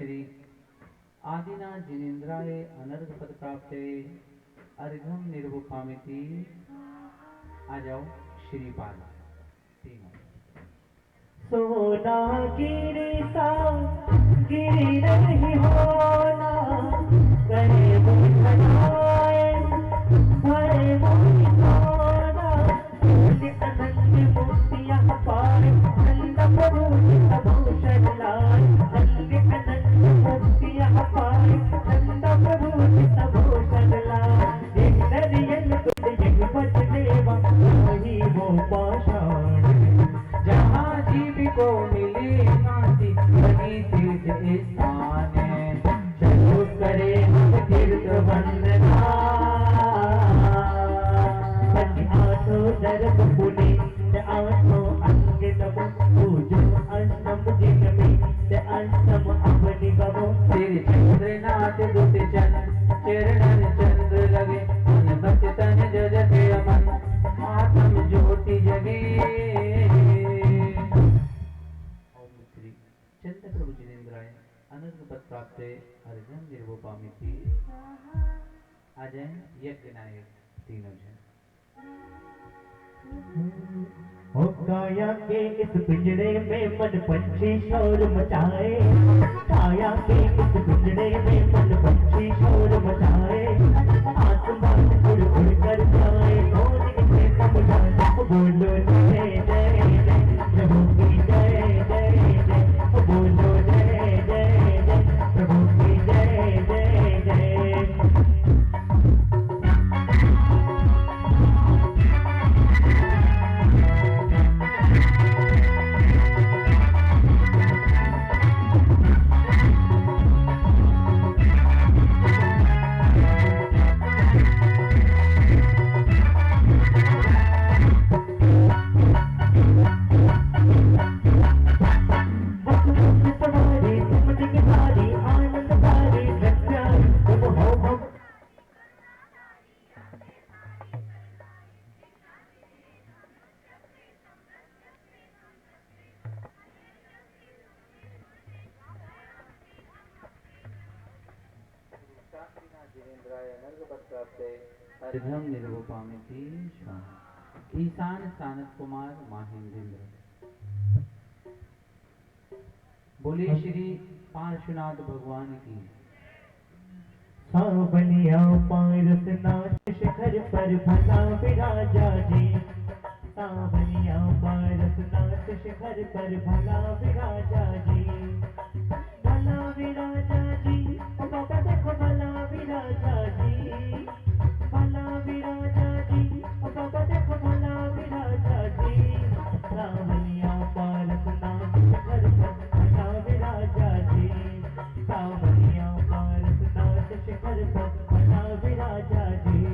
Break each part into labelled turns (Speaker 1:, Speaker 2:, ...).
Speaker 1: श्री आदिना जिनेन्द्राय अनर्घ पद प्राप्ते अर्घम निर्वपामिति। आ जाओ श्रीपाद तीनों।
Speaker 2: सोना गिरी सा गिरी नहीं होना, करे बुझाए भरे मुझ सोना, अनंत मूर्तियां पाए नंद प्रभु भूषण लाए, अनंत मूर्तियां पाए नंद प्रभु भूषण लाए, एक नरियल तुझ एक पच देवा वही वो पाषाण,
Speaker 1: जहाँ जीव को मिली शांति वही तीर्थ स्थान है।
Speaker 2: चलो करे हम तीर्थ वंदना, बच आठो दर्भ पुने आठो अंग नमो, पूजो अष्टम जिन में अष्टम अपनी गमो,
Speaker 1: तेरे चंद्रनाथ दुत चरण चंद्र लगे, मन बच तन जजते अमन आत्म ज्योति जगे। ओम श्री चंद्र प्रभु जिनेन्द्राय अनर्घ पद प्राप्ते अर्घम निर्वपामिति। आ जाए यज्ञ नायक तीनों जन।
Speaker 2: हो काया के इस पिंजरे में मन पंछी शोर मचाए, काया के इस पिंजरे में मन पंछी शोर मचाए, आसमान उड़ उड़ कर जाए कौन इसे समझाए, बोलो जय जय जय प्रभु की जय जय जय, बोलो जय जय जय प्रभु की जय जय जय।
Speaker 1: अर्घम निर्वपामिति। ईशान सानत कुमार माहेंद्र। बोले श्री पार्श्वनाथ भगवान की।
Speaker 2: सावलिया पारसनाथ शिखर पर भला विराजा जी, सावलिया पारसनाथ शिखर पर भला विराजा जी, भला विराजा जी, ओ बाबा देखो भला विराजा जी, भला विराजा जी, ओ बाबा देखो भला विराजा जी, सावलिया पारसनाथ शिखर पर भला विराजा जी, सावलिया पारसनाथ शिखर पर भला विराजा जी।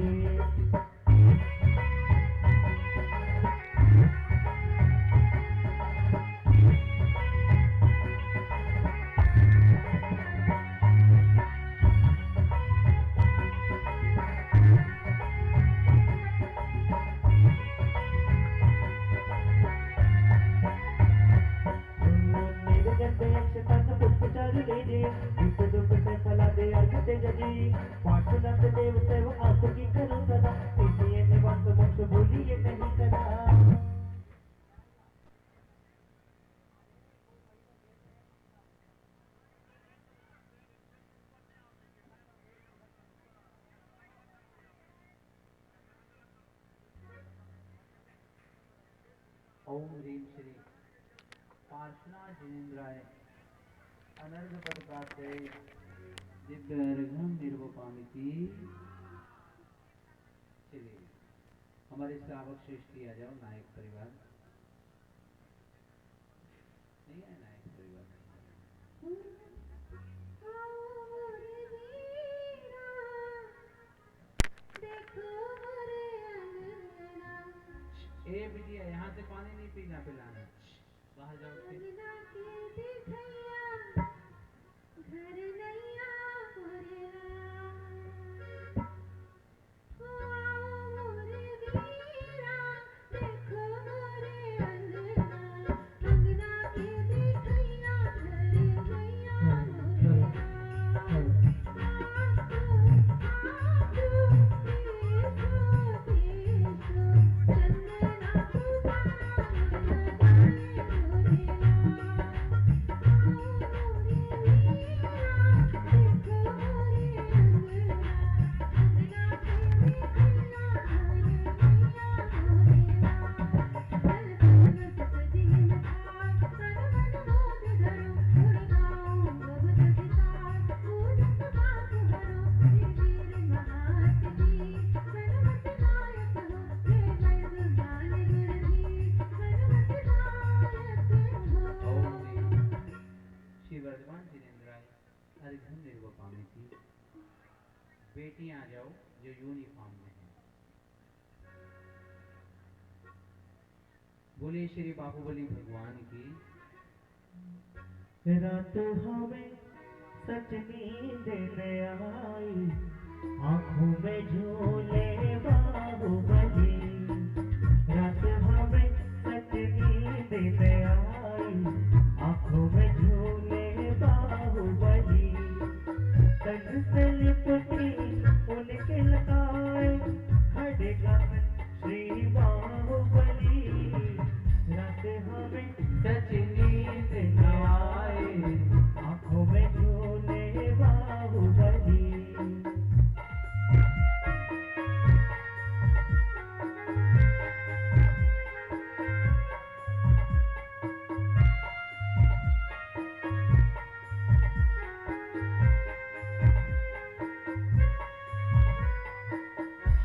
Speaker 2: पार्श्वनाथ देव सेव आपकी करो सदा, इसलिए निवास मोक्ष भूलिए नहीं कदा।
Speaker 1: ओम ह्रीम श्री पार्श्वनाथ जिनेन्द्राय अनर्घ पद प्राप्ते दिव्यर्घम निर्वपामिति। चलिए हमारे श्रावक श्रेष्ठी आ जाओ। नायक परिवार नहीं है, नायक परिवार ए बिटिया यहाँ से पानी नहीं पीना पिलाना, बाहर जाओ। बोलिए श्री बाहुबली भगवान की।
Speaker 2: रात हमें सच नींद न आई, आंखों में झूले बाहुबली। रात हमें सच नींद न आई, आंखों में झूले बाहुबली। तन से लिपटी उनके लगाए खड़गन श्री बाहुबली। रात हमें
Speaker 1: सच नींद न आए,
Speaker 2: आंखों में झूले बाहुबली।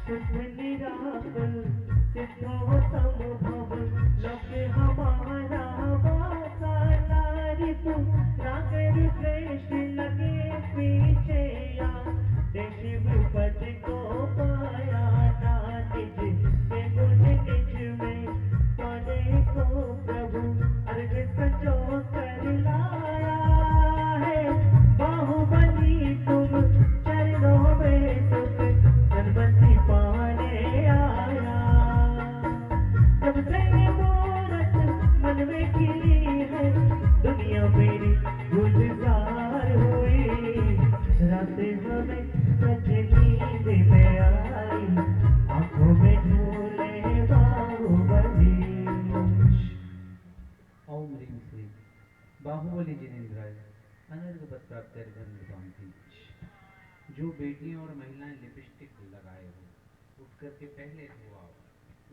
Speaker 2: शुभ निराकल सिद्धो समभव, लोके हमारा वासा नारितु। नागर श्रेष्ठ लगे पीछे या, देश विपद को पाया ना निज। के गुण निज में पड़े को प्रभु, अर्घ सजो कर लाया है। बाहुबली तुम चरणों में सुख सर्वति पाने आया। जब से मूरत मन में खिली है, दुनिया मेरी गुलजार हुई। रात हमें सच नींद में आई, आंखों में झूले बाहुबली।
Speaker 1: ओम ह्रीं श्रीं बाहुबली जिनेन्द्राय अनर्घ प्राप्त निर्वांति। जो बेटियां और महिलाएं लिपस्टिक लगाए हो, उठ करके पहले हो आओ।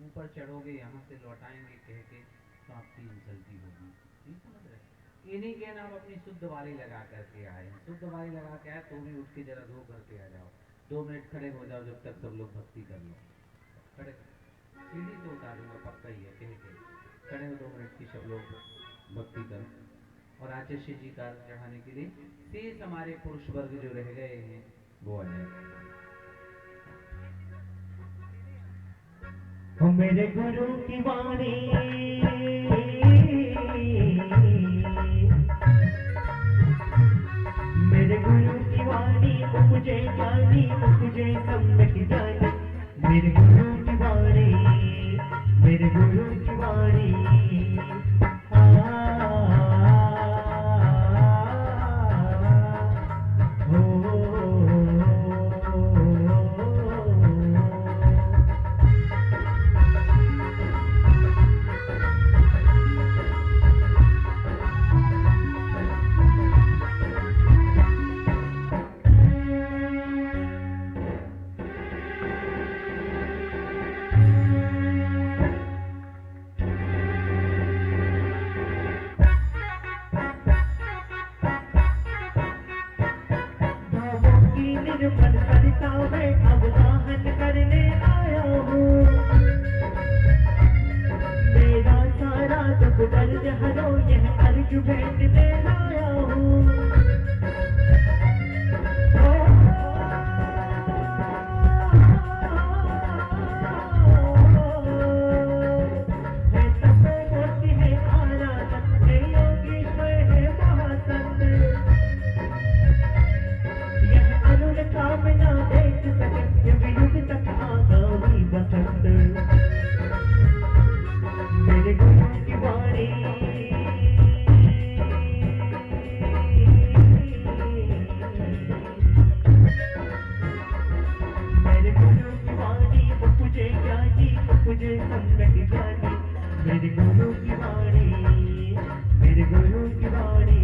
Speaker 1: ऊपर चढ़ोगे यहाँ से लौटाएंगे कह के तो आपकी इंसल्टी होगी। नहीं समझ रहे? ये नहीं कहना आप अपनी शुद्ध वाली लगा करके आए हैं। शुद्ध वाली लगा के आए तो भी उठ के जरा धो करके आ जाओ। 2 मिनट खड़े हो जाओ जब तक सब लोग भक्ति कर लो। खड़े सीढ़ी तो उतारूंगा पक्का ही है कह के। खड़े हो 2 मिनट की सब लोग भक्ति करो। और आचार्य जी का चढ़ाने के लिए शेष हमारे पुरुष वर्ग जो रह गए हैं वो आ जाए।
Speaker 2: ओ मेरे गुरु की वाणी, मेरे गुरु की वाणी मुझे जानी, मुझे सम्यक जानी। मेरे गुरु की वाणी, मेरे गुरु की वाणी। निर्मल सरिता में अवगाहन करने आया हूँ। मेरा सारा दुख दर्द हरो, यह अर्घ भेंट दे लाया हूँ। है तपोमूर्ति है आराधक, है योगीश्वर है महासंत। यह अरुण कामना देख सके, युग युग तक आगामी बसंत। मेरे गुरु की वाणी, मेरे गुरु की वाणी मुझे ज्ञानी, मुझे सम्यक जानी। मेरे गुरु की वाणी, मेरे गुरु की वाणी।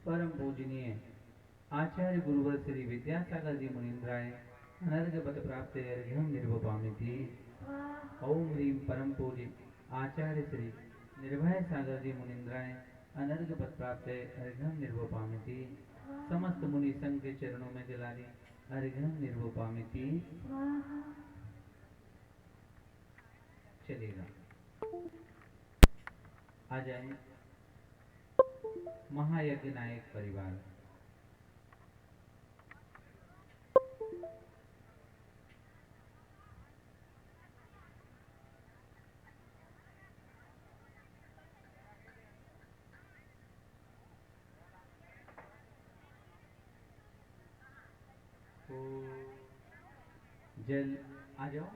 Speaker 1: परम पूजनीय आचार्य गुरुवर श्री विद्यासागर जी मुनीन्द्राय अनर्घ पद प्राप्त अर्घ्यम निर्वपामिति। ओम ह्रीं परम पूज्य आचार्य श्री निर्भय सागर जी मुनीन्द्राय अनर्घ पद प्राप्त अर्घ्यम निर्वपामिति। समस्त मुनि संघ के चरणों में जलाली अर्घ्यम निर्वपामिति। चलेगा आ जाए। महायज्ञ नायक परिवार। जल आ जाओ।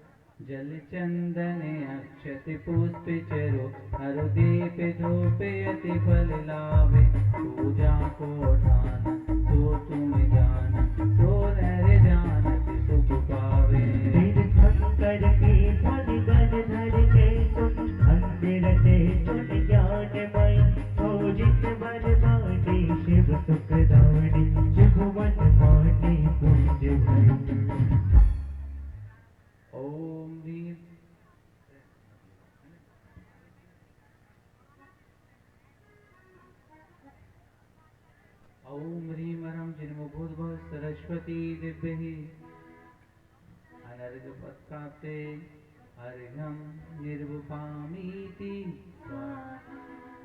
Speaker 1: जल चंदन अक्षत पुष्प चरो हरु दीप धूप अति फल लावे। पूजा को ठान तो तुम जान सो नर जानत सुख पावे।
Speaker 2: तीर्थंकर की धन गण धर के सुन अंदिर ते चुन ज्ञानमय हो जित बर बाटे शिव सुखदानी जुगवन माने पूज भई।
Speaker 1: ओम ह्रीं ओम ह्रीं ह्रं जिन्मभूद्भुव सरस्वती दिव्यहि अनर्घ पत्काप्ते अर्घ्यं निर्वपामीति।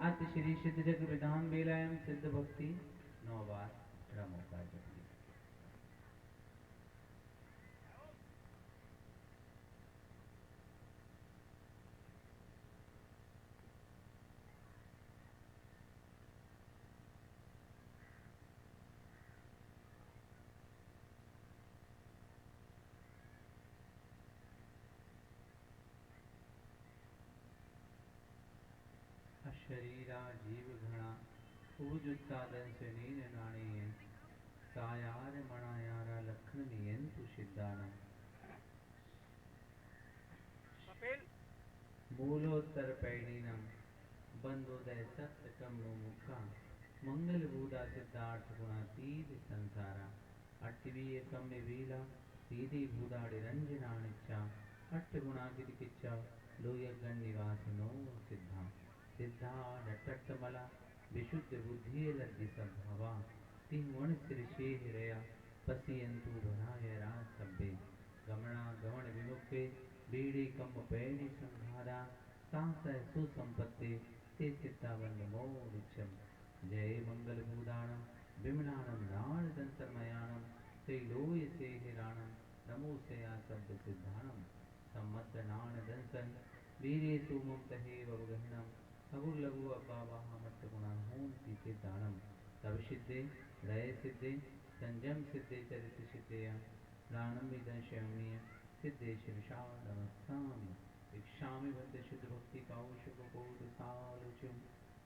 Speaker 1: अत श्री सिद्ध जग विधान बेलायम सिद्ध भक्ति 9 बार क्रमों का जप। शरीरा जीव घना पूजुत्तादन से नीन नाणी सायार मणायारा लखन नियंतु सिद्धाना। मूलोत्तर पैणीनम बंदोदय सत्य कम मुखा मंगल बूढ़ा सिद्धार्थ गुणातीत संसारा। अट्टवीय कम वीला सीधी भूदाड़ि रंजनानिच्चा अट्ट गुणा किच्चा लोयगण निवास नो सिद्धा। सिद्धा डटटमला विशुद्ध बुद्धि लज्जि सद्भावा। तिंगुण श्री शेह रया पसियंतु भराय राज सब्बे। गमना गमन विमुखे बीड़ी कम पैणी संहारा। सासय सुसंपत्ति ते चित्तावंद मोरिचम। जय मंगल भूदाणम विमलाणम नाण दंसमयाणम त्रैलोय से हिराणम नमो सया शब्द सिद्धाणम। सम्मत नाण दंसन वीरे सुमुक्त हे वगहणम अगुर लघु अब्बावाह मट्ट गुणा हों पीते दानम। तब सिद्धे लय सिद्धे संजम सिद्धे चरित सिद्धेया प्राणम विदंशमीय सिद्धे शिवशाव नमस्तामि। इक्षामि बंद शुद्ध भक्ति कौशक कोट सालुचुम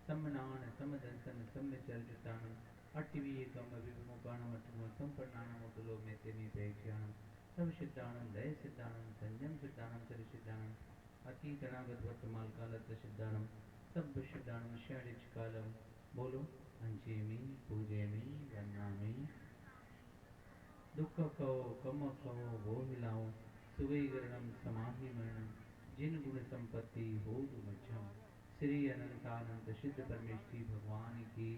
Speaker 1: सम्मनान समदंसन सम्मचर्जितानम। अट्टवीय कम विमुखानम अट्टमुल संपन्नानम उतलो में तेमी प्रेक्षानम। तब सिद्धानम लय सिद्धानम संजम सिद्धानम चरित सिद्धानम अतीत अनागत वर्तमान कालत सिद्धानम। सब सिद्धानम षडिच कालम। बोलो अंचेमी पूजेमी वन्नामी। दुख कहो कम कहो वो मिलाओ सुगई गरणम समाधि मरणम। जिन गुण संपत्ति हो मच्छम श्री अनंतानंद सिद्ध परमेश्वरी भगवान की।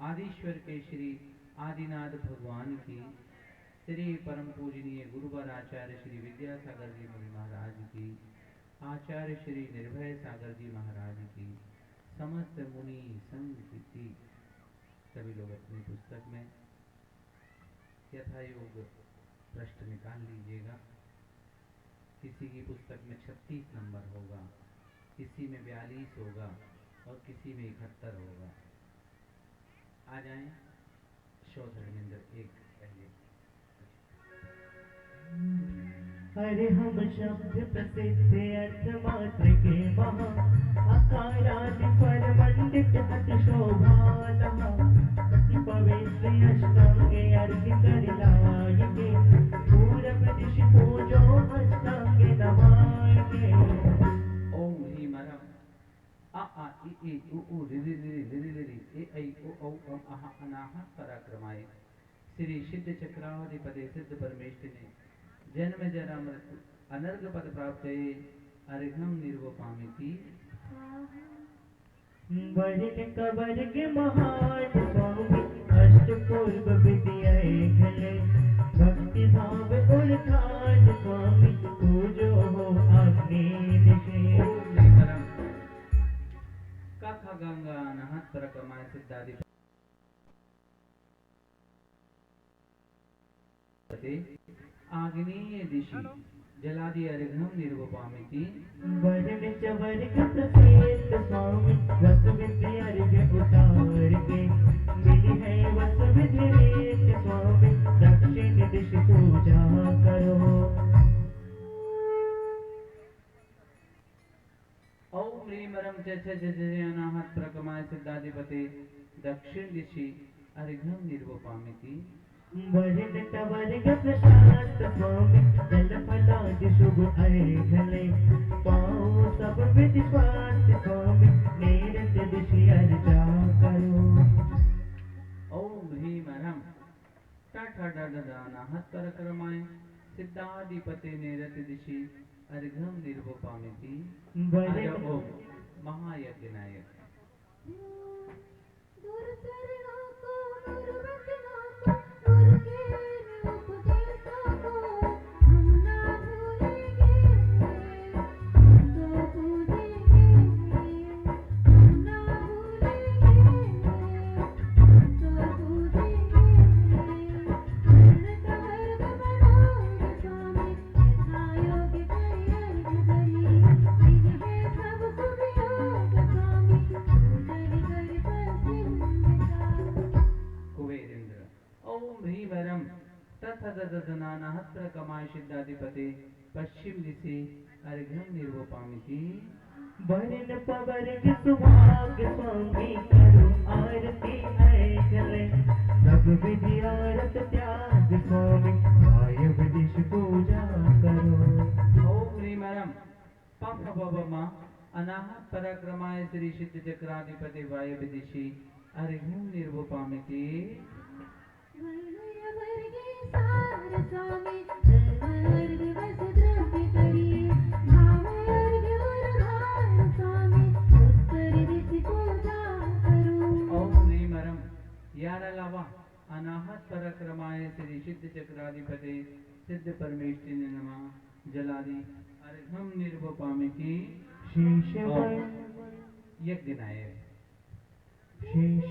Speaker 1: आदिश्वर के श्री आदिनाथ भगवान की। श्री परम पूजनीय गुरुवर आचार्य श्री विद्यासागर जी मुनि महाराज की। आचार्य श्री निर्भय सागर जी महाराज की। समस्त मुनि संघ की। सभी लोग अपनी पुस्तक में यथा योग पृष्ठ निकाल लीजिएगा। किसी की पुस्तक में 36 नंबर होगा, किसी में 42 होगा और किसी में 71 होगा। आ जाएं शोधर्मेंद्र एक पहले।
Speaker 2: अरे हम शब्द प्रसिद्ध अर्थ मात्र के महा अकारादि स्वर मंडित अति शोभाला। अति पवित्र अष्टांगे अर्घ कर लायके पूरब दिश पूजो अष्टांगे नमायके।
Speaker 1: ओम ह्रीं ह्रं आ आ इ उ उ रि रि रि रि रि रि ए ऐ ओ औ अम अह अनाह पराक्रमाय। श्री सिद्ध चक्राधिपति सिद्ध परमेश्वर ने जन्म जरा मृत्यु अनर्घ पद प्राप्त अर्घ्यम निर्वपामिति।
Speaker 2: वर्ण कवर के महान स्वामी अष्टपूर्व विद्या घले। भक्ति भाव उल्थान स्वामी पूजो हो अग्नि दिशे।
Speaker 1: का गंगा अनहत प्रकमाय सिद्धादि आग्नेय दिशि जलादि अर्घ्यम निर्वपामिति
Speaker 2: वरण चवर्ग प्रसेत स्वामी वसुविधि अर्घ्य उतार के मिली है वसुविधि रेत स्वामी दक्षिण दिश पूजा करो।
Speaker 1: ओम ह्रीं रं च छ छ छ अनाहत प्रकमाय सिद्धाधिपते दक्षिण दिशि अर्घ्यम निर्वपामिति
Speaker 2: वरण टवर्ग प्रशांत स्वामी जल फलादि शुभ अर्घले पाओ सब विधि स्वास्थ्य स्वामी नेरत दिशि अर्चा करो।
Speaker 1: ओम ह्रीं रं अनाहत प्रकमाय सिद्धाधिपते नेरत दिशि अर्घ्यम निर्वपामिति ओम महायज्ञनाय तथदनाहत प्रकमाय सिद्धाधिपते पश्चिम दिशि अर्घ्यम निर्वपामिति
Speaker 2: वरण पवर्ग सुभाग स्वामी करो आरती अर्घले सब विधि आरत त्याग स्वामी वायव दिश पूजा करो।
Speaker 1: ओम ह्रीं रं पफ बबमा अनाहत पराक्रमाय श्री सिद्ध चक्राधिपते वायव्य दिशि अर्घ्यम निर्वपामिति अनाहत पराक्रमाय श्री सिद्ध चक्राधिपते सिद्ध परमेष्ठिने नमः जलादि अर्घ्यम निर्वपामिति
Speaker 2: शेष
Speaker 1: यज्ञनाय
Speaker 2: शेष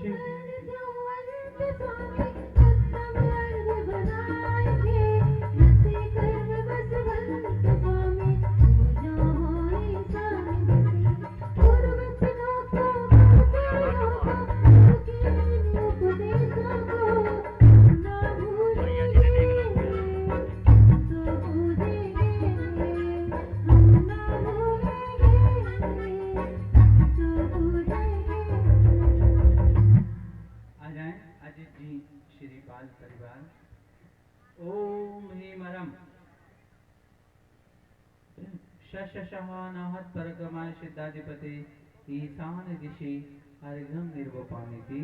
Speaker 2: शशनाहत परक्रमाय सिद्धाधिपते ईशान दिशि अर्घ्यम निर्वपामिति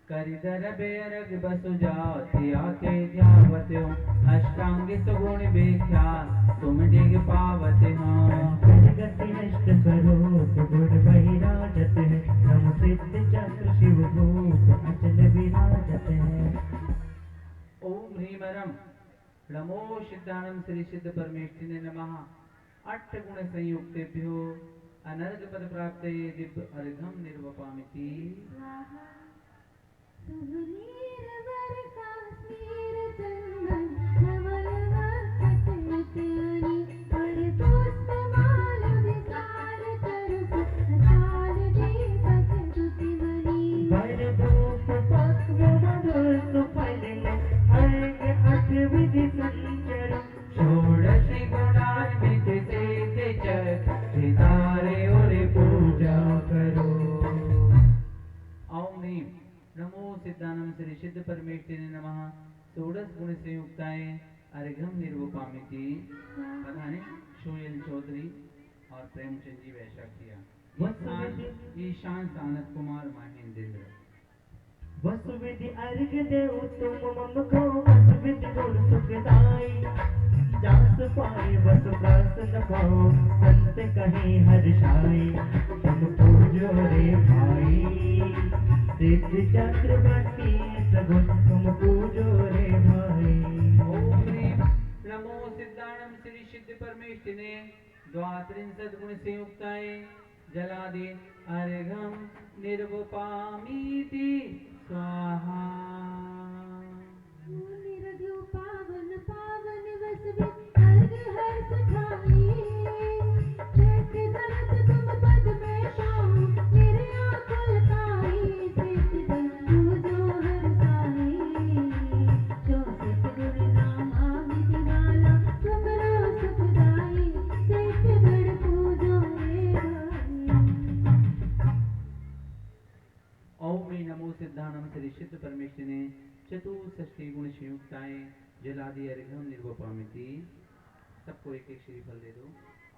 Speaker 2: करिधर बेअर्घ बसु जाति आके ध्यावते हो अष्टांगी सुगुण विख्यात तुम डिग पावते हो गति नष्ट स्वरूप गुण बहिराजत है नम सिद्ध चक्र शिव भूप अचल विराजत है। ओम ह्रीं रं नमो सिद्धानंद श्री सिद्ध परमेष्ठिने नमः अष्ट गुण संयुक्तेभ्यो अनर्घ पद प्राप्ते दिव्य अर्घ्यम निर्वपामिति श्री सिद्ध परमेष्ठिने नमः षोडश गुण संयुक्ताय अर्घ्यम निर्वपामिति। पता नहीं शोयल चौधरी और प्रेमचंद जी वैसा किया। ईशान सानत कुमार महेंद्र वसुविधि अर्घ दे तुम मम को वसुविधि गुण सुखदाई जास पाए बस प्रसन्न पाओ संत कहीं हर्षाई तुम पूजो रे भाई सिद्ध चक्रवर्ती सगुण तुम पूजो रे भाई। ओम ह्रीं नमो सिद्धाणम श्री सिद्ध परमेष्ठिने द्वात्रिंशत् गुण संयुक्ताय
Speaker 1: जलादि अर्घं निर्वपामीति स्वाहा।
Speaker 3: निरधु पावन पावन वसवे अर्घ हर्ष ठाई। जैसे दरस तुम पद में पाओ मेरे आकुल ताई। सिद्ध बंधु जो हर साई जो सतगुर नामा विधि वाला तुमरो सुखदाई। सिद्ध गढ़ पूजो रे भाई।
Speaker 1: ओम ह्रीं नमो सिद्धानम श्री सिद्ध परमेश्वरिने चतुष्षष्टि गुण संयुक्ताय जलादि अर्घ्यम निर्वपामिति। सबको एक एक श्रीफल दे दो।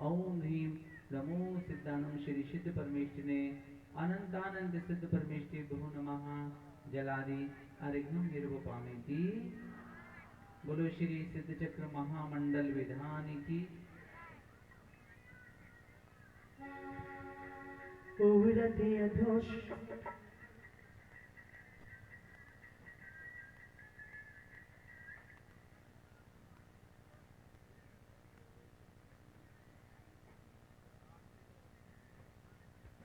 Speaker 1: ओम ह्रीं नमो सिद्धानम श्री सिद्ध परमेश्वरिने अनंतानंद सिद्ध परमेश्वरी बहु नमः जलादि अर्घ्यम निर्वपामिति। बोलो श्री सिद्ध चक्र महामंडल विधान की।
Speaker 2: उरते अधोष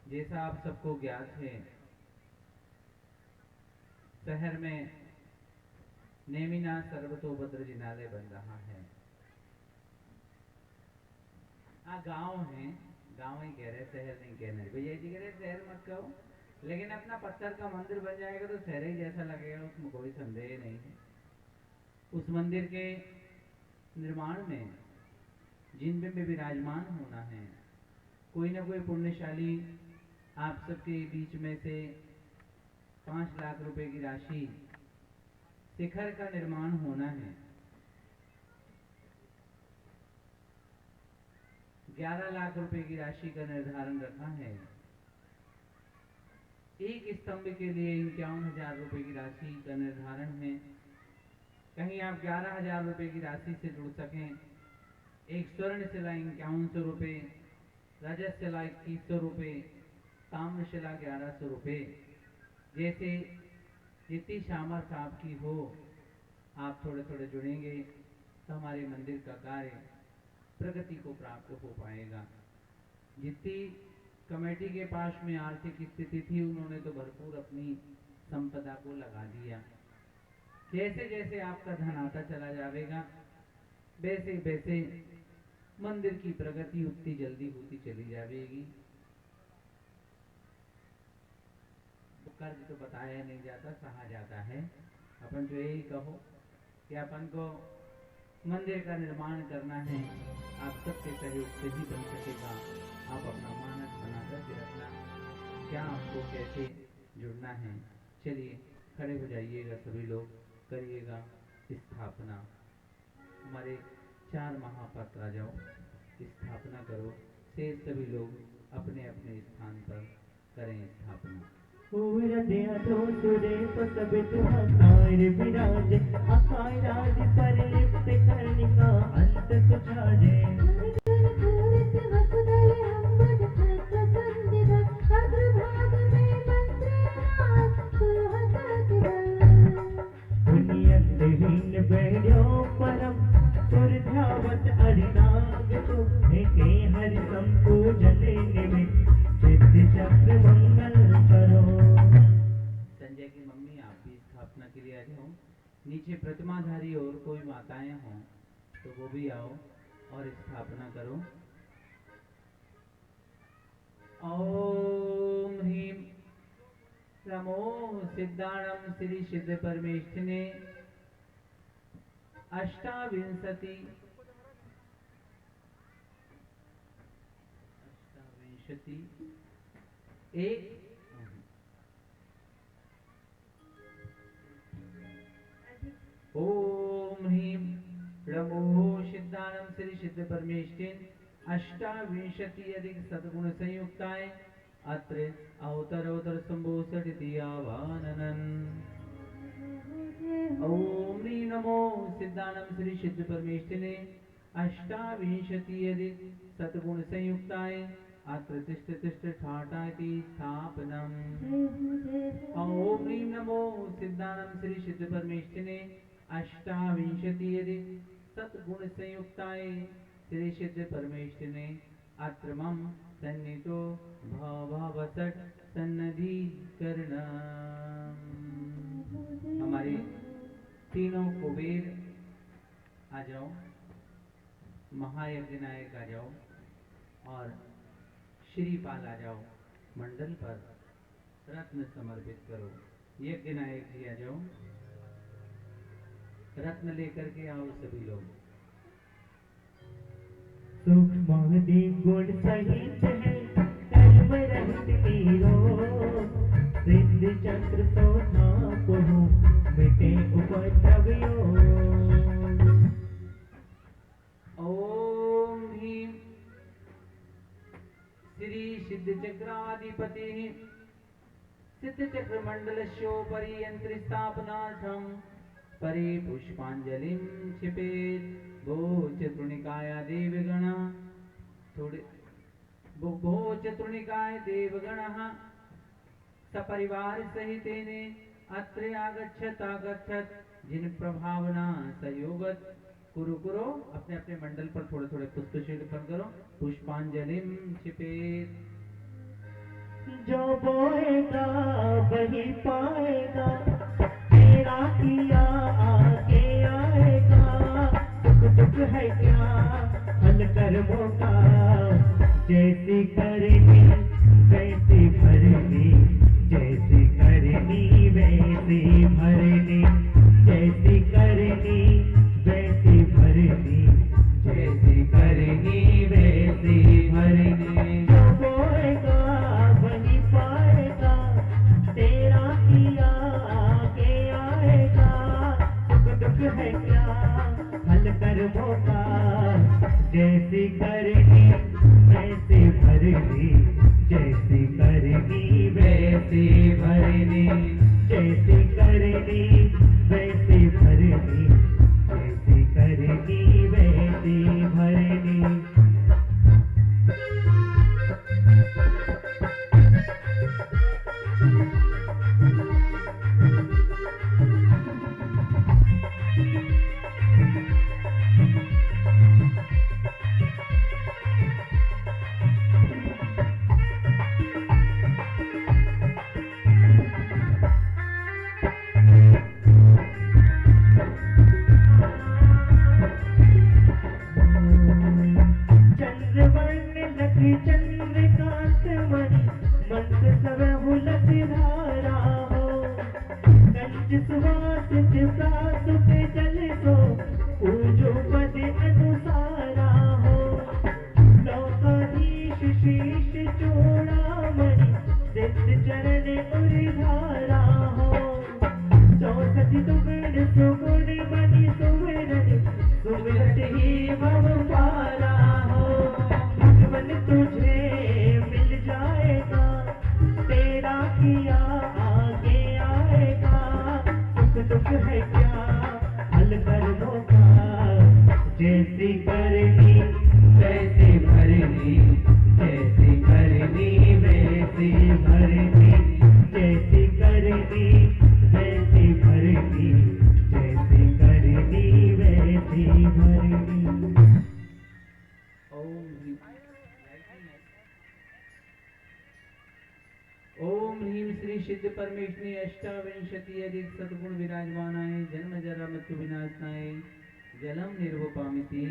Speaker 1: जैसा आप सबको ज्ञात है, शहर में नेमिना सर्वतोभद्र जिनालय बन रहा है। गांव है, गांव ही कह रहे, शहर नहीं कह रहे। भैया जी कह रहे शहर मत कहो, लेकिन अपना पत्थर का मंदिर बन जाएगा तो शहर ही जैसा लगेगा, उसमें कोई संदेह नहीं है। उस मंदिर के निर्माण में जिन में विराजमान होना है, कोई ना कोई पुण्यशाली आप सबके बीच में से 5 लाख रुपए की राशि शिखर का निर्माण होना है। 11 लाख रुपए की राशि का निर्धारण रखा है। एक स्तंभ के लिए 51,000 रुपए की राशि का निर्धारण है। कहीं आप 11,000 रुपए की राशि से जुड़ सकें। एक स्वर्ण शिला 5100 रुपये, रजत शिला 2100 रुपये, ताम्र शिला 1100 रुपये। जैसे जितनी सामर्थ्य आपकी हो, आप थोड़े थोड़े जुड़ेंगे तो हमारे मंदिर का कार्य प्रगति को प्राप्त हो पाएगा। जितनी कमेटी के पास में आर्थिक स्थिति थी, उन्होंने तो भरपूर अपनी संपदा को लगा दिया। जैसे जैसे आपका धन आता चला जाएगा, वैसे वैसे मंदिर की प्रगति उतनी जल्दी होती चली जाएगी। कर्ज तो बताया नहीं जाता, सहा जाता है। अपन जो यही कहो कि अपन को मंदिर का निर्माण करना है, आप सबके सहयोग से ही बन सकेगा। आप अपना मानस बना करके रखना, क्या आपको कैसे जुड़ना है। चलिए खड़े हो जाइएगा, सभी लोग करिएगा स्थापना। हमारे 4 महापात्र आ जाओ, स्थापना करो। शेष सभी लोग अपने अपने स्थान पर करें स्थापना।
Speaker 2: उरते अधोष रे सब तुहार विराज। अखाय राज पर लिप्त कर्णिका अंत सुझाजे। पुण्यहीन बैठो परम सुरध्यावत अरिनाग को के हरि संपूजने निमित्त सिद्धि चक्र मंगल करो।
Speaker 1: संजय की मम्मी, आप भी स्थापना के लिए आ जाओ। नीचे प्रतिमाधारी और कोई माताएं हों तो वो भी आओ और स्थापना करो। ओम ह्रीं नमो सिद्धाणम श्री सिद्ध परमेष्ठिने अष्टाविंशति एक ओम ह्रीं नमो सिद्धाणम श्री सिद्ध परमेष्ठिन अष्टाविंशति अधिक सद्गुण संयुक्ताय अत्र अवतरोत्तर संभूषति आवाननन। ओम ह्रीं नमो सिद्धाणम श्री सिद्ध परमेष्ठिने अष्टाविंशति अधिक सद्गुण संयुक्ताय अत्र तिष्ठ तिष्ठ ठाटाति स्थापनम। ओम ह्रीं नमो सिद्धाणम श्री सिद्ध परमेष्ठिने अष्टाविंशति अधिक सद्गुण संयुक्ताय श्री सिद्ध परमेष्ठिने अत्र मम सन्नितो भाववसट सन्नधि करना। हमारे तीनों कुबेर आ जाओ, महायज्ञ नायक आ जाओ और श्रीपाल आ जाओ। मंडल पर रत्न समर्पित करो। यज्ञ नायक जी आ जाओ, रत्न लेकर के आओ सभी लोग।
Speaker 2: सूक्ष्मादि गुण सहित है कर्म रहित नीरो, सिद्ध चक्र सोधा को मिटे उपद्रव्यो।
Speaker 1: ओम ह्रीं श्री सिद्ध चक्राधिपति सिद्ध चक्र मंडलस्योपरि यंत्र स्थापनार्थं परे पुष्पांजलिं क्षिपेत्। भो चतुर्निकाया देवगणः थोड़े भो चतुर्निकाय देवगणः सपरिवार सहितेने अत्र आगच्छत। जिन प्रभावना संयोगत कुरु कुरो, अपने अपने मंडल पर थोड़े थोड़े पुष्प अर्पण करो। पुष्पांजलिं क्षिपेत्।
Speaker 2: जो बोएगा वही पाएगा, तेरा किया आगे आएगा। सुख दुख है क्या फल कर्मों का, जैसी करनी वैसी भरनी, जैसी करनी वैसी भरनी, जैसी करनी वैसी भरनी, जैसी करनी वैसी भरनी। जो बोएगा वही पाएगा, तेरा किया आगे आएगा। सुख दुख है क्या फल कर्मों का, जैसी करनी वैसी भरनी, जैसी करनी वैसी भरनी, जैसी करनी वैसी भरनी, जैसी करनी वैसी भरनी। चंद्रकांत मणि मंत्र सब उलट धारा हो, कंज सुवासित प्रासुत जल सो, पूजो पद अनुसारा हो। लोकाधीश शीश चूड़ामणि सिद्ध चरण उर्धारा हो। 64 दुगुण सुगुण मणि सुमिरन, सुमिरत ही भव पारा हो। भगवन तुझे मिल जाएगा, तेरा किया आगे आएगा। सुख दुख है क्या फल कर्मों का, जैसी करनी वैसी भरनी, जैसी करनी वैसी भरनी, जैसी करनी वैसी भरनी, जैसी करनी वैसी भरनी।
Speaker 1: ओम ह्रीं श्री सिद्ध परमेश्वरी अष्टाविंशति अधिक सद्गुण विराजमानाय जन्म जरा मृत्यु विनाशनाय जलम निर्वपामिति।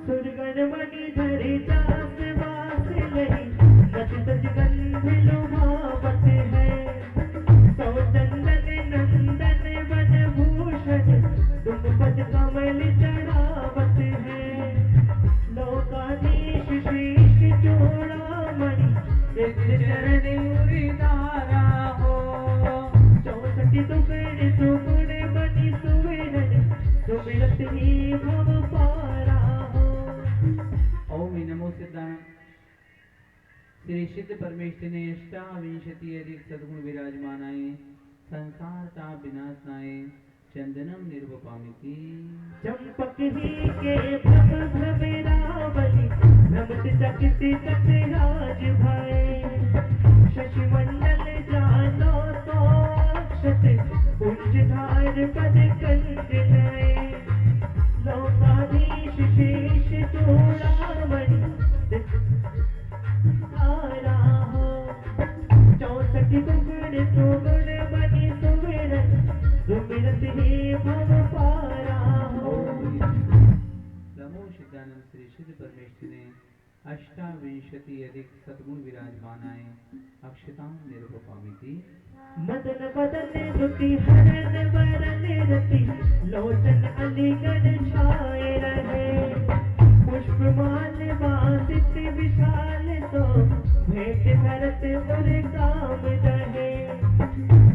Speaker 2: सुरगण मणि धरि जास वास लहि, मति तज गंध लुभावत है। सौचंदन नंदन वन भूषण, तुम पद कमल चढ़ावत है। लोकाधीश शीश चूड़ामणि सिद्ध चरण उर्धारा हो। 64 दुगुण सुगुण मणि सुमिरन, सुमिरत ही भव पारा हो।
Speaker 1: ओम नमो सिद्धाय। श्री सिद्ध परमेश्वर ने अष्टाविंशति अधिक सद्गुण विराजमानाय संसार ताप विनाशनाय चंदनम निर्वपामिति।
Speaker 2: चंपक ही के भ्रम भ्रमरावली, भ्रमत चकित चतराज भय। शशि मंडल जानो तो अक्षत, कुंज धार पद कंज नय। लोकाधीश शीश चूड़ामणि
Speaker 1: परमेष्ठिने अष्टाविंशति अधिक सद्गुण विराजमानाय अक्षतां निरुपपामिति
Speaker 2: मदन बदन धुति हरण वरन रति लोचन अलीगढ़ छाए रहे पुष्पमान वासित विशाल तो भेंट धरत उर काम रहे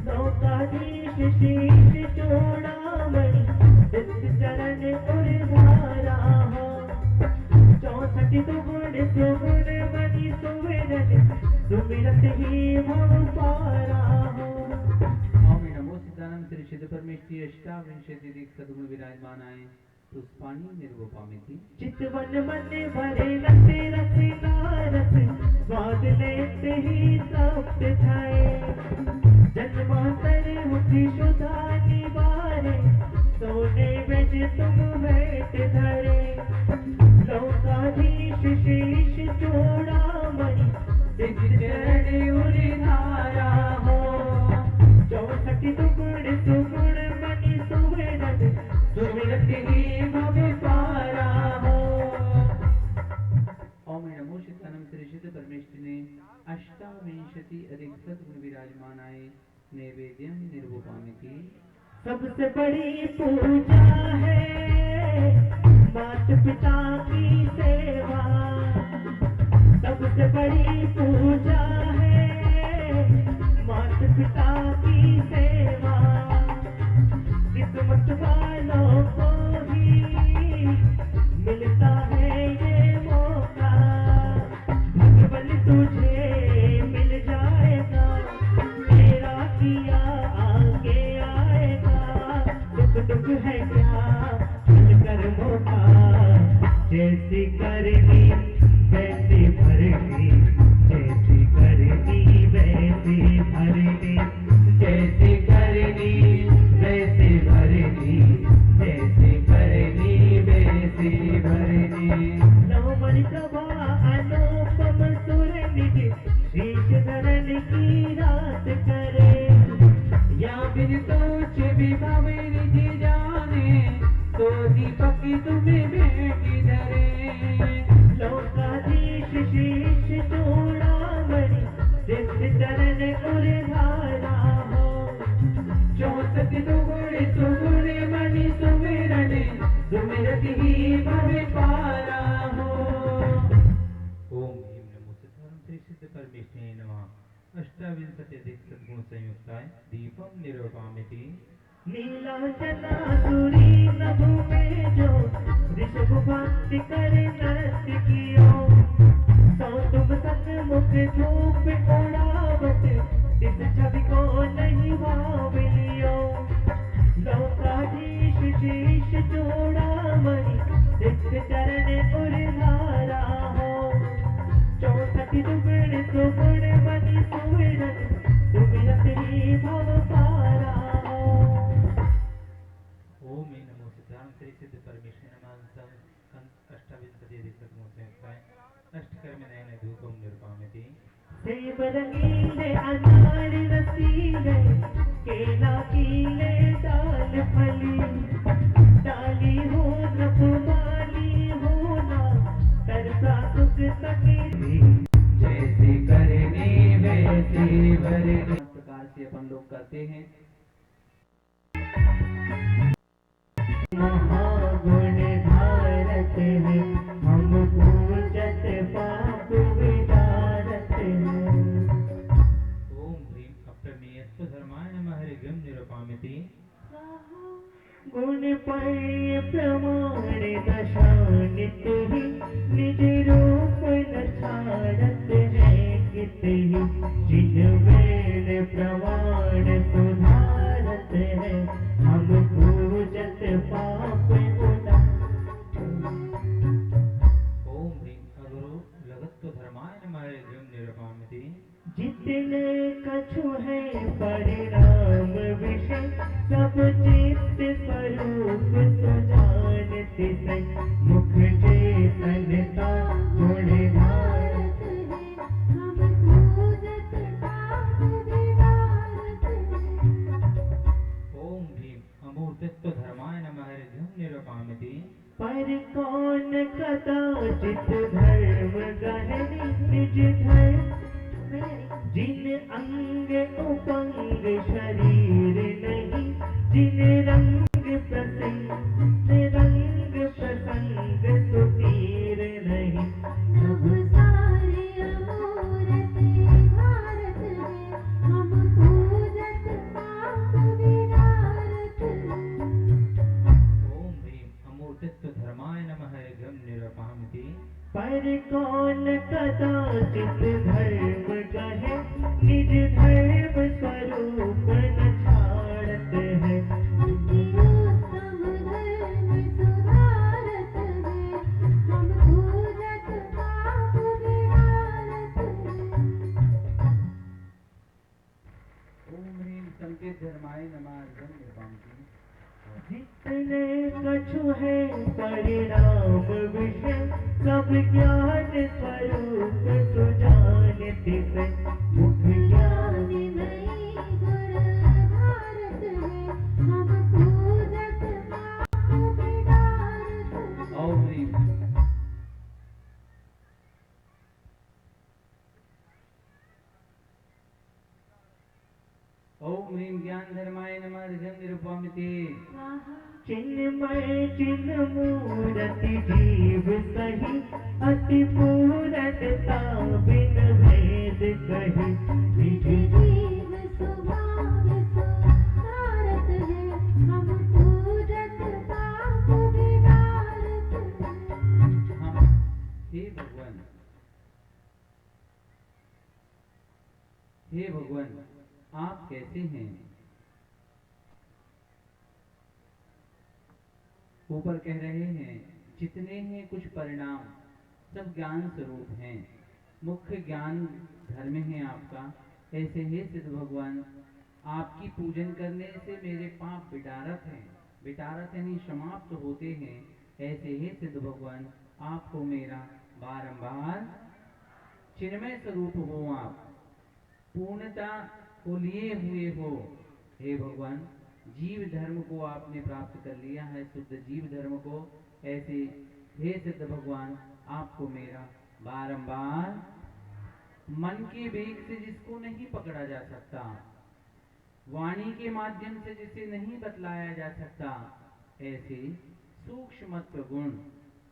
Speaker 2: नौकाधीश शीश चूड़ामणि सिद्ध चरण उर धारा हो 64 दुगुण सुगुण मणि सुमिरन सुमिरत ही भव पारा हो
Speaker 1: ओम नमो सिद्धानंद श्री सिद्ध परमेष्ठि अष्टाविंशति अधिक सद्गुण विराजमानाय पुष्पाणि निरुपपामिति
Speaker 2: चितवन मन भरे रस रस नारस स्वाद लेते ही तृप्त थाए जन्मांतर मुक्ति सुधा निवारे सोने बेज तुम भेंट धरे लोकाधीश शीश चूड़ामणि सिद्ध चरण उरि धारा हो 64 दुगुण सुगुण मणि सुमिरन सुमिरत ही भव पारा हो
Speaker 1: ओम नमो सिद्धानंद श्री सिद्ध परमेष्ठिने अष्टाविंशति अधिक सद्गुण विराजमानाय नैवेद्यं निरुपपामिति
Speaker 2: सबसे बड़ी पूजा है माता पिता की सेवा सबसे बड़ी पूजा है माता पिता की सेवा किस्मत वालों को ही मिलता है ये मौका भगवान तुझे मिल जाएगा तेरा किया आगे आएगा दुख है क्या मिलकर मौका जैसी करनी वैसी भरनी जैसी करनी वैसी भरनी जैसी करनी वैसी भरनी जैसी करनी वैसी भरनी नवमणि प्रभा अनुपम सुर निज शीश धरन की रात करे
Speaker 1: या बिन सोच विभव निज जाने तो दीपक तुम्हें भेंट धरे
Speaker 2: लोकाधीश शीश चूड़ामणि सिद्ध चरण उर धारा हो
Speaker 1: 64 दुगुण सुगुण मणि सुमिरन सुमिरत ही भव पारा हो ओम ह्रीं नमो सिद्धारं श्री सिद्ध परमेष्ठिने नमः अष्टाविंशति अधिक सद्गुण संयुक्ताय दीपं निरुपपामिति
Speaker 2: नीलांजनासुरी नभु में जो ऋषभ भक्ति कर नृत्य कियो सौ तुम सन्मुख धूप उड़ावत इस छवि को नहीं भाव लियो लोकाधीश शीश चूड़ामणि सिद्ध चरण उर धारा हो 64 दुगुण सुगुण मणि सुमिरन सुमिरत ही भव पारा हो
Speaker 1: ओम नमो सिद्धारं श्री सिद्ध परमेष्ठिने नमः अष्टाविंशति अधिक सद्गुण संयुक्ताय अष्टकर्म नयन धूपं निरुपपामिति
Speaker 2: सेब रंगीले अनार रसीले केला कीले डाल फली डाली हो न फुमाली हो ना तरसा सुख सके
Speaker 1: जैसी करनी वैसी भरनी इस प्रकार से अपन लोग करते हैं
Speaker 2: महागुण धारत है हम पूजत पाप विदारत है
Speaker 1: ओम ह्रीं अप्रमेयस्व धर्माय नमः हरिग्रं निरुपपामिति
Speaker 2: गुण पर प्रमाण दशानित ही निज रूप न छाड़त है कित ही जिनमें प्रमाण सुधारत है हम पूजत पाप उदा
Speaker 1: ओम ह्रीं अगुरु लगत्व धर्माय नमः हरिग्रं निरुपपामिति
Speaker 2: जितने कछु है परिणाम विषय सब चित्त स्वरूप सुजानते से मुख चेतनता गुण धारत
Speaker 3: हम पूजत पाप विदारत
Speaker 1: ओम ह्रीं अमूर्तत्व धर्माय नमः हरिग्रं निरुपपामिति
Speaker 2: पर कौन कदाचित अंग उपंग शरीर नहीं, जिन रंग प्रसंग सुधीर नहीं।
Speaker 3: सब सारे अमूर्त भारत है, हम पूजत पाप विदारत।
Speaker 1: ओम ह्रीं अमूर्तित्व धर्माय नमः अर्घ्यं निरपामि।
Speaker 2: पर कौन कदाचित धर्म कहे, निज धर्म स्वरूप न छाड़त है।
Speaker 3: अति उत्तम धर्म सुधारत है, हम पूजत पाप विदारत।
Speaker 1: ओम ह्रीं संकेत धर्माय नमः अर्घ्यं निरपामि।
Speaker 2: जितने कछु है परिणाम विषय, सब ज्ञान स्वरूप सुजानति से। मुख ज्ञानी
Speaker 3: नहीं गुण भारत है, हम पूजत पाप विदारत।
Speaker 1: ओम ह्रीं ओम ह्रीं ज्ञान धर्माय नमः अर्घ्यं निरूपयामि।
Speaker 2: चिन्मय चिन्ह मूरति जीव सही, अति पूरनता बिन भेद कही। निज
Speaker 3: जीव स्वभाव सुधारत है, हम पूजत पाप विदारत।
Speaker 1: हाँ, हे भगवान, हे भगवान, आप कैसे हैं? ऊपर कह रहे हैं जितने हैं कुछ परिणाम सब ज्ञान स्वरूप हैं, मुख्य ज्ञान धर्म है आपका। ऐसे हे सिद्ध भगवान, आपकी पूजन करने से मेरे पाप विटारत हैं, विटारत यानी समाप्त होते हैं। ऐसे हे सिद्ध भगवान, आपको मेरा बारंबार चिन्मय स्वरूप हो, आप पूर्णता को लिए हुए हो। हे भगवान, जीव धर्म को आपने प्राप्त कर लिया है, शुद्ध जीव धर्म को। ऐसे हे सिद्ध भगवान, आपको मेरा बारंबार मन के वेग से जिसको नहीं पकड़ा जा सकता, वाणी के माध्यम से जिसे नहीं बतलाया जा सकता, ऐसे सूक्ष्मत्व गुण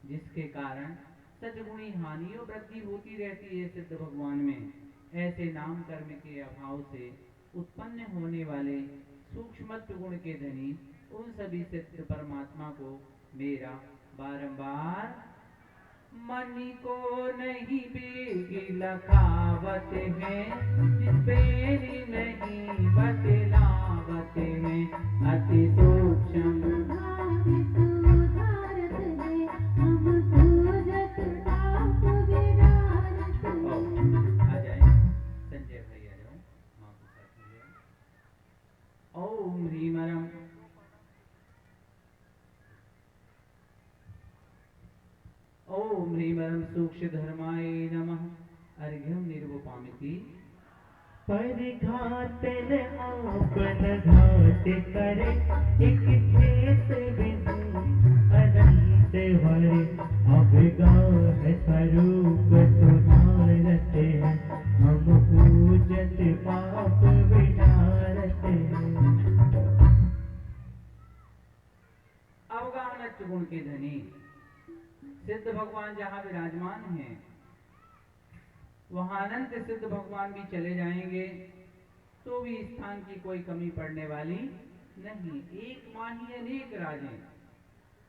Speaker 1: जिसके कारण सद्गुणी हानि और वृद्धि होती रहती है सिद्ध भगवान में, ऐसे नाम कर्म के अभाव से उत्पन्न होने वाले सूक्ष्मत्व गुण के धनी उन सभी सिद्ध परमात्मा को मेरा बारंबार मनी को नहीं बेगी लखावत है, जिस बेरी नहीं बतलावत है। अति सूक्ष्म
Speaker 3: भाव सुधारत है, हम पूजत पाप विदारत।
Speaker 1: आ जाए संजय भाई, आ जाओ माँ को साथ में ले आओ। ओम ह्रीमरम ओम ह्रीमरम सूक्ष्म धर्माय नमः अर्घ्यं निरूपयामि।
Speaker 2: परिघातन आपन घात करे, एक खेत बिनु अनंत भरे। अभिगाह स्वरूप सुधारत है, हम पूजत पाप विदारत है।
Speaker 1: अवगाहनत्व गुण के धनी सिद्ध भगवान जहाँ विराजमान हैं, वहाँ अनंत सिद्ध भगवान भी चले जाएंगे तो भी स्थान की कोई कमी पड़ने वाली नहीं। एक माही अनेक राजें,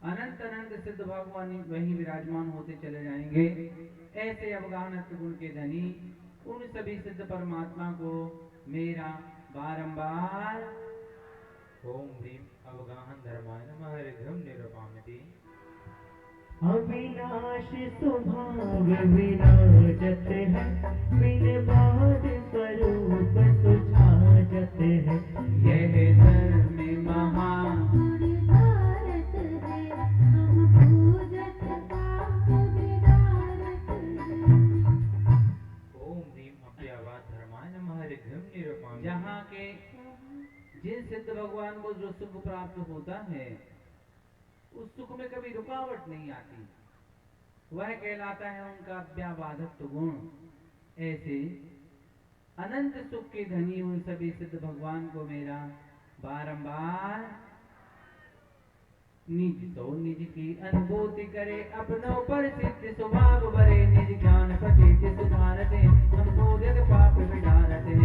Speaker 1: अनंत अनंत सिद्ध भगवान वही विराजमान होते चले जाएंगे। ऐसे अवगाहनत्व गुण के धनी उन सभी सिद्ध परमात्मा को मेरा बारंबार ओम ह्रीं अवगाहन धर्माय नमः अर्घ्यं निरूपयामि।
Speaker 2: अविनाश स्वभाव विराजत है, बिन बाध स्वरूप सुझाजत है।
Speaker 1: यह धर्म महा
Speaker 3: भारत है, हम पूजत पाप विदारत।
Speaker 1: ओम ह्रीं अव्ययवाद धर्माय नमः अर्घ्यं निरूपयामि। जहाँ के जिन सिद्ध भगवान को जो सुख प्राप्त होता है, उस सुख में कभी रुकावट नहीं आती, वह कहलाता है उनका अव्याबाधत्व गुण। ऐसे अनंत सुख के धनी उन सभी सिद्ध भगवान को मेरा बारंबार निज तो निज की अनुभूति करे, अपनों पर सिद्ध स्वभाव भरे, निज ज्ञान प्रतीत सुधारते, हम पूजित पाप विधारते।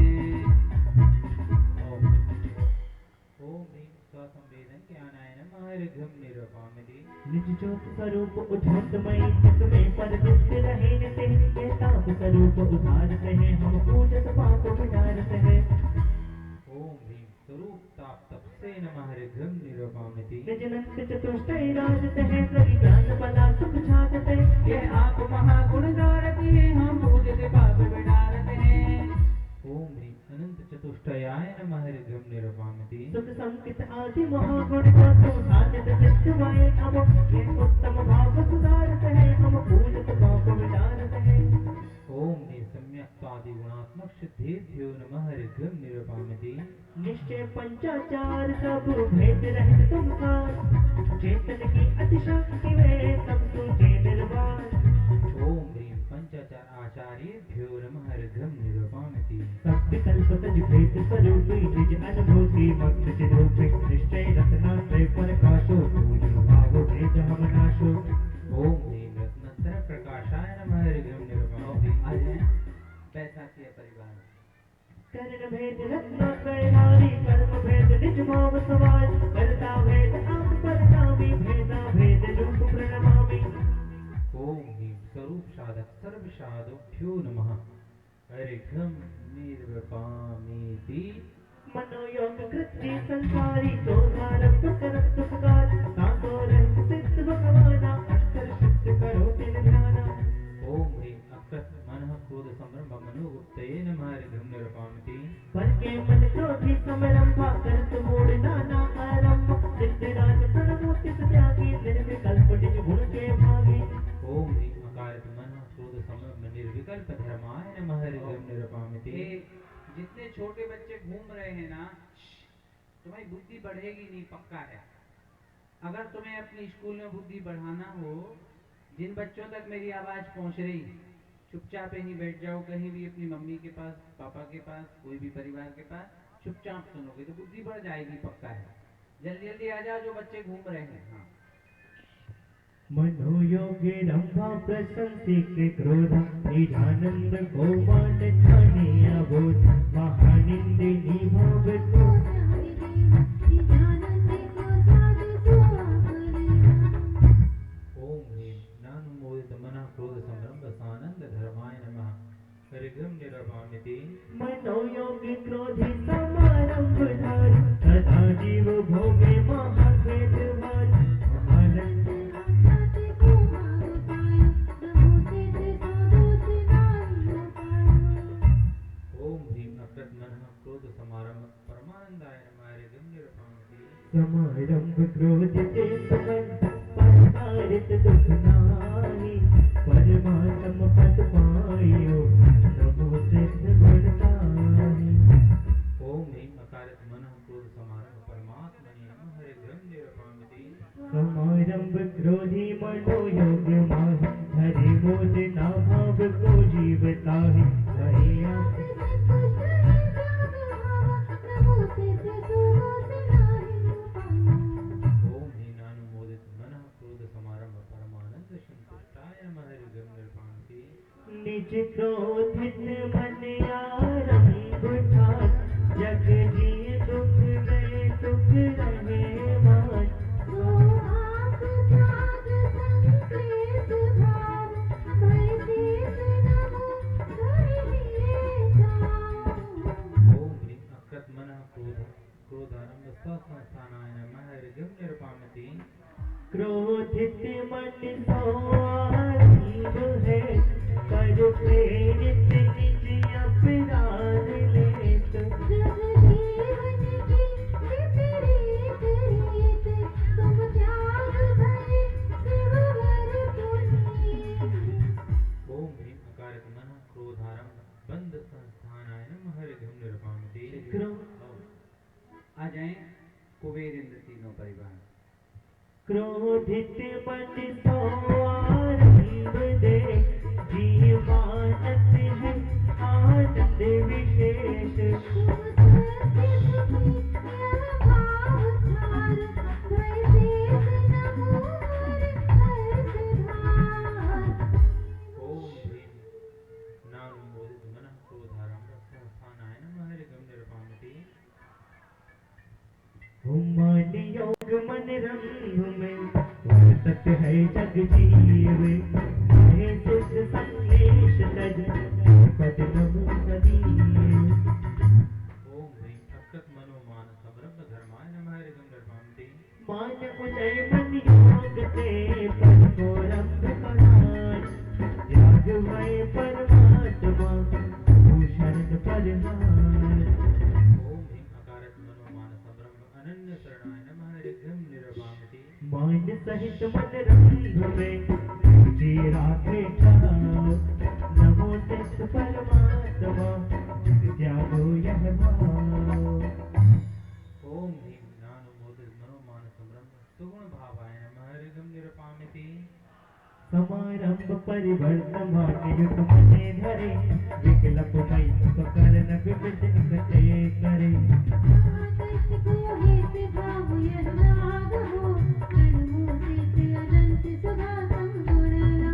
Speaker 1: ओम ह्रीं स्वसंवेदन ज्ञानाय नमः ऋग्भं निरपामि।
Speaker 2: निज ज्योत स्वरूप उज्ज्वलमय जिसमें परदृष्टि रहे नित्य, ये ताप स्वरूप उधारते हैं, हम पूजत पाप विधारते हैं।
Speaker 1: ओम ह्रीं स्वरूप ताप तपसे नमः ऋग्भं निरपामि।
Speaker 2: निज नंद चतुष्टय राजते हैं, प्रति ज्ञान बला सुख छाजते,
Speaker 1: ये आप महागुण धारते हैं, हम पूजित पाप विधारते हैं। ओम ह्रीं अनंत चतुष्टयाय नमः ऋग्भं निरपामि।
Speaker 2: सुख संकित आदि महागुण को तुम साधित सिद्धमय, हम ये उत्तम भाव सुधारते हैं, हम पूजित पाप विधारते हैं।
Speaker 1: ओम ह्रीं सम्यक्तादि गुणात्मक सिद्धेभ्यो नमः ऋग्भं निरपामि।
Speaker 2: निश्चय पंचाचार सब भेद रहित तुमका, चेतन की अतिशक्ति में सब तुझे निर्वाण।
Speaker 1: ओम ह्रीं पंचाचार आचार्येभ्यो नमः ऋग्भं निरपामि।
Speaker 2: सब विकल्प तज भेद स्वरूपी, निज अनुभूति भक्त चिरूपी, निश्चय रत्नात्रय प्रकाशो, पूजो भाव भेद हम नाशो।
Speaker 1: ओम ह्रीं रत्नत्रय प्रकाशाय नमः ऋग्भं निरपामि। आज है बैसाखी परिवार।
Speaker 2: कर्ण भेद रत्नात्रय नारी, कर्म भेद निज भाव सवार, करता भेद आप परिणामी, भेदा भेद रूप प्रणमामि।
Speaker 1: ओम ह्रीं स्वरूप साधक सर्व साधुभ्यो नमः ऋग्भं निरपामि।
Speaker 2: मनोयोग कृत्य संसारी, तो आरंभ करत सुखकार, तातो रहित सिद्ध भगवाना, अक्षर सिद्ध करो तिन ध्याना।
Speaker 1: ओम ह्रीं अकृत मनः क्रोध संभ्रम मनोगुप्तये नमः ऋग्भं निरपामि।
Speaker 2: पर के मन क्रोधी समरंभा, करत मूढ़ नाना आरंभ, सिद्धिराज प्रणमूर्ति त्यागी, निर्विकल्प निज गुण के भागी।
Speaker 1: ओम ह्रीं अकारित मनः क्रोध संभ्रम निर्विकल्प धर्माय नमः ऋग्भं निरपामि। जितने छोटे बच्चे घूम रहे हैं ना, तुम्हारी बुद्धि बढ़ेगी नहीं, पक्का है। अगर तुम्हें अपनी स्कूल में बुद्धि बढ़ाना हो, जिन बच्चों तक मेरी आवाज पहुंच रही, चुपचाप यहीं बैठ जाओ, कहीं भी अपनी मम्मी के पास, पापा के पास, कोई भी परिवार के पास, चुपचाप सुनोगे तो बुद्धि बढ़ जाएगी, पक्का है। जल्दी जल्दी आ जाओ जो बच्चे घूम रहे हैं। हाँ।
Speaker 2: मनोयोगे रंभा प्रशंसिक क्रोध, निजानंद गोमान ठाने अबोध, महानिंदिनी भाव तो
Speaker 1: ओम ह्रीं नानुमोदित मनः क्रोध संभ्रम रसानंद धर्माय नमः ऋग्भं निरपामि।
Speaker 2: मनोयोगे क्रोधी समारंभ धारी, सदा जीव भोगे महाद्वेष भारी, महानंद
Speaker 1: ओम ह्रीं अकृत मनः क्रोध समारंभ परमानंदाय नमः ऋग्भं निरपामि।
Speaker 2: समारंभ क्रोधिते समन्त, परिहारित दुख नाहि, परमात्म पद पायो, नमो सिद्ध गुणताहि।
Speaker 1: ओम ह्रीं अकारित मनः क्रोध समारंभ परमात्मने नमः ऋग्भं निरपामि।
Speaker 2: समारंभ क्रोधी मनोयोग माहि, हरि मोद ना भाव को जीवताहि, हरि आप
Speaker 1: ओम ह्रीं नानुमोदित मनः क्रोध समारंभ परमानंद संतुष्टाय नमः ऋग्भं निरपामि।
Speaker 2: निज क्रोधित मन आरंभ ठान, जग जिय दुख में सुख रहे मान।
Speaker 1: ओम ह्रीं अकृत मनः क्रोधारंभ संस्थानाय नमः ऋग्भं निरपामि।
Speaker 2: क्रोधित मन आरंभ है, पर प्रेरित निज अपराध लेत।
Speaker 1: ओम ह्रीं अकारित मनः क्रोधारंभ बंध संस्थानाय नमः ऋग्भं निरपामि। आ जाएं कुबेर इंद्र तीनों परिवार।
Speaker 2: क्रोधित मन आरंभ दे, जीवानत है आनंद विषय मंडी योग मन रंग में सत्य है जग जीवे हे सिद्ध संदेश तज पद नमो सदीये
Speaker 1: ओम ह्रीं अकृत मनो मान समरम्भ धर्माय नमः ऋगं निर्वामते
Speaker 2: मान उदय मन योग ते पद को रंग कराय त्याग वै परमात्मा भूषण परिहार
Speaker 1: ओम ह्रीं अकारत मनो मान समरम्भ अनन्य शरणाय नमः ऋगं निर्वामते
Speaker 2: मान सहित मन रंग में जी राखे ठाव नमो सिद्ध परमात्मा त्यागो यह भाव
Speaker 1: ओम ह्रीं ज्ञानमोद मनोमान समरम्भ सुगुण भावाय नमः ऋगं निर्वामते
Speaker 2: समारंभ परिवर्तमान युत मने धरे विकल्प मई स्वकरण विविध इकते करे
Speaker 3: महाकृष्ण को हेत भाव यह नाद हो अनमोदित अनंत सुधा संगुण रहा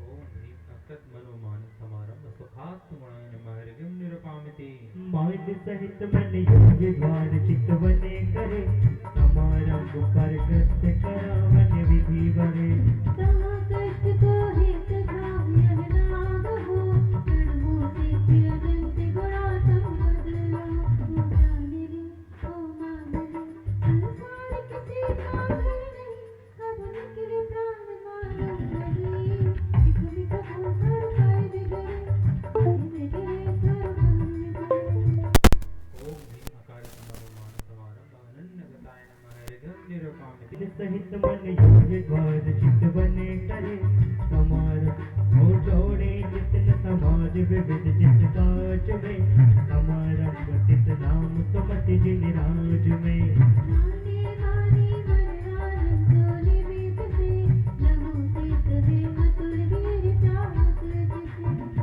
Speaker 1: ओम ह्रीं अकृत मनोमान समारंभ सुखास्तु गुणाय नमः ऋगं निर्वामते
Speaker 2: मान सहित मन योग द्वार चित्त बने करे समारंभ पर कृत्य करावन विधि बने
Speaker 3: महाकृष्ण को हेत भाव यह नाद हो अनमोदित अनंत गुणा संपद रहा जाने रे ओ मान रे संसार किसी का घर नहीं अब निकले प्राण मानो नहीं एक भी कहो सर पाए बिगड़े मेरे सर
Speaker 1: ओम ह्रीं अकारत मनोमान समारंभ अनन्य गताय नमः ऋगं निर्वामते
Speaker 2: सहित मन योग द्वार चित्त बने करे समारंभ हो जोड़े जितन समाज विविध चित्त काज में समारंभ चित नाम सुमति जिन राज में
Speaker 3: माने माने वरराजन सोले वेद से नमो सिद्ध है अतुल वीर साहस जिसे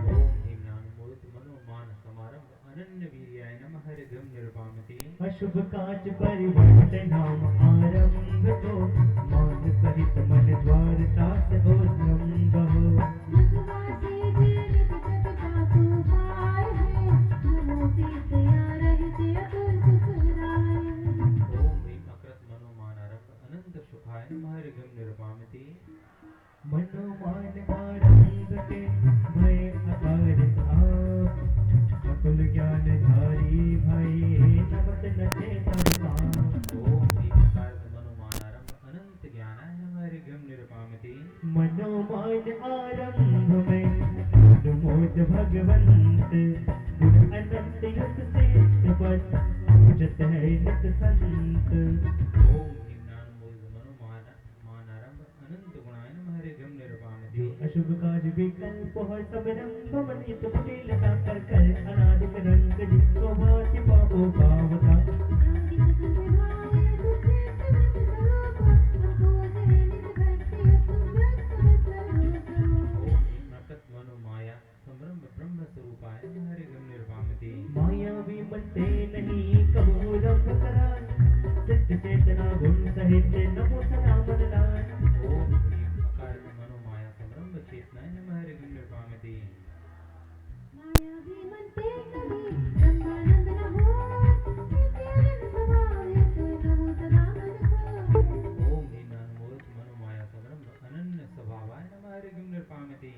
Speaker 1: ओम ह्रीं ज्ञानमोद मनोमान समारंभ अनन्य वीर्याय नमः ऋगं निर्वामते
Speaker 2: अशुभ काज परिवर्तन नाम आरंभ को मान सहित मन द्वार तास हो ध्रंग हो
Speaker 3: नखवासी जीवित जग का उपाय है नमो सिद्ध या रहते अतुल सुख राय
Speaker 1: ओम ह्रीं अकृत मनोमानारंभ अनंत सुखाय नमः ऋगं निर्वामते
Speaker 2: मनोमान आरंभ के भय अकारित आप अतुल ज्ञान धारी भय नमत नचे तब
Speaker 1: ओम ह्रीं अकारत मनोमानारंभ अनंत ज्ञानाय नमः ऋगं निर्वामते
Speaker 2: मनोमान आरंभ में मोद भगवंत गुण अनंत युक्त से पद पूजत है नित संत
Speaker 1: ओम ह्रीं ज्ञानमोद मनोमानारंभ अनंत गुणाय नमः ऋगं निर्वामते
Speaker 2: जो अशुभ काज विकल्प हो समरंभ मनित मुझे लगा कर कर अनादिक रंग जिसको भाति पापो पावता
Speaker 3: आदित सुविधाय तुझे स्वरूप हमको दे निज भक्ति तुम स्वरूप
Speaker 1: ओम ह्रीं अकृत मनोमाया समरंभ ब्रह्म स्वरूपाय नमः ऋगं निर्वामते
Speaker 2: मायावी मनते नहीं कबो रंग कराय सत्य चेतना गुण सहित नमो सदा मन लाय
Speaker 1: ओम ह्रीं अकारत मनोमाया समरंभ चेतनाय नमः ऋगं निर्वामते
Speaker 3: मायावी मनते कभी ब्रह्मानंद न हो नित्यानंद स्वभाव यतो नमो सदा मन को
Speaker 1: ओम ह्रीं ज्ञानमोद मनोमाया समरंभ अनन्य स्वभावाय नमः ऋगं निर्वामते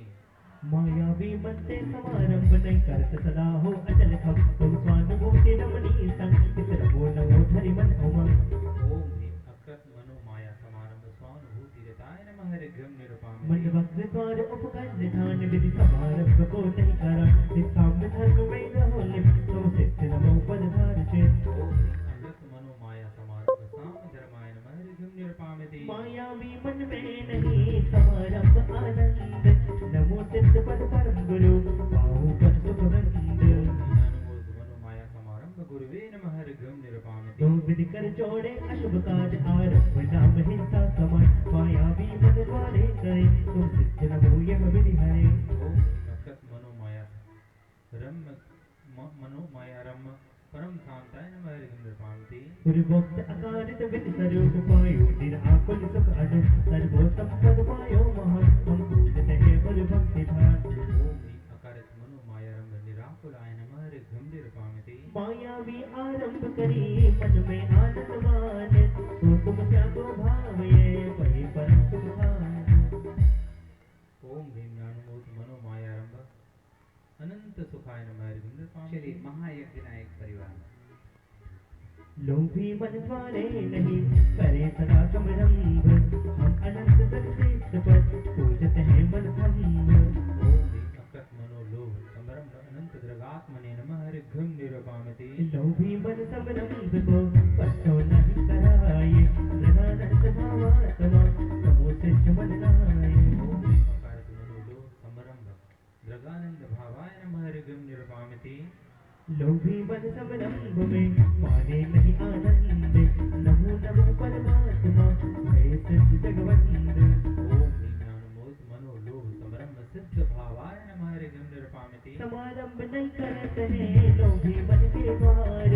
Speaker 2: मायावी मनते समारंभ नहीं करत सदा हो अचल खम तुम स्वानुभूति रमणी संकित रमो नमो धरि मन उमंग
Speaker 1: ओम ह्रीं अकृत मनोमाया समारंभ स्वानुभूति रताय नमः ऋगं
Speaker 2: मन
Speaker 1: निर्वामते
Speaker 2: वक्र द्वार उपकरण निधान विधि समारंभ को नहीं करा निष्काम धर्म में रहो लिप्त तुम सिद्ध नमो पदधार चेत
Speaker 1: ओम ह्रीं अकृत मनोमाया समारंभ साम धर्माय नमः ऋगं निर्वामते
Speaker 2: मायावी मन में नहीं समारंभ आनंद नमो सिद्ध पद परम गुरु बाहु पर सुखवंद
Speaker 1: ज्ञानमोद मनोमाया समारंभ गुरुवे नमः ऋगं निर्वामते
Speaker 2: तो विधि कर जोड़े अशुभ काज आरंभ नाम हिंसा समान मायावी मन द्वारे करे तुम सिद्ध नमो यह विधि हरे
Speaker 1: ओम ह्रीं अकृत मनोमाया मनोमाया रम परम शांताय नमः ऋगं निर्वामते
Speaker 2: पूर्वोक्त अकारित विधि स्वरूप पायो निराकुल सुख अनु सर्वोत्तम पद पायो महान हम पूजते हैं गुरु भक्ति भान
Speaker 1: ओम ह्रीं अकारत मनोमाया रम निराकुलाय नमः ऋगं निर्वामते
Speaker 2: मायावी आरंभ करी मन में आनंद मान
Speaker 1: नमः हरिगुण। चलिए महायज्ञ नायक परिवार।
Speaker 2: लोभी मन द्वारे नहीं करे सदा शुभारंभ, हम अनंत सर्वश्रेष्ठ पर पूजत है मन भंग।
Speaker 1: अकत मनोलोभ समरम अनंत द्रगात्मने नमः हरिघ्रम निरपामते।
Speaker 2: लोभी मन समरंभ को पछो नहीं कराए, प्रधानंद भावात्मा नमो सिद्ध मन गाए।
Speaker 1: अकारत मनोलोभ समरम द्रगानंद भावाय नमः हरिघ्रम निरपामते।
Speaker 2: लोभी मन समरंभ में माने नहीं आनंद, नमो नमो परमात्मा है सिद्ध जगवंद।
Speaker 1: ज्ञानमोद मनोलोभ समरम सिद्ध भावाय नमः हरिघ्रम निरपामते।
Speaker 2: समारंभ नहीं करत है लोभी मन के द्वार,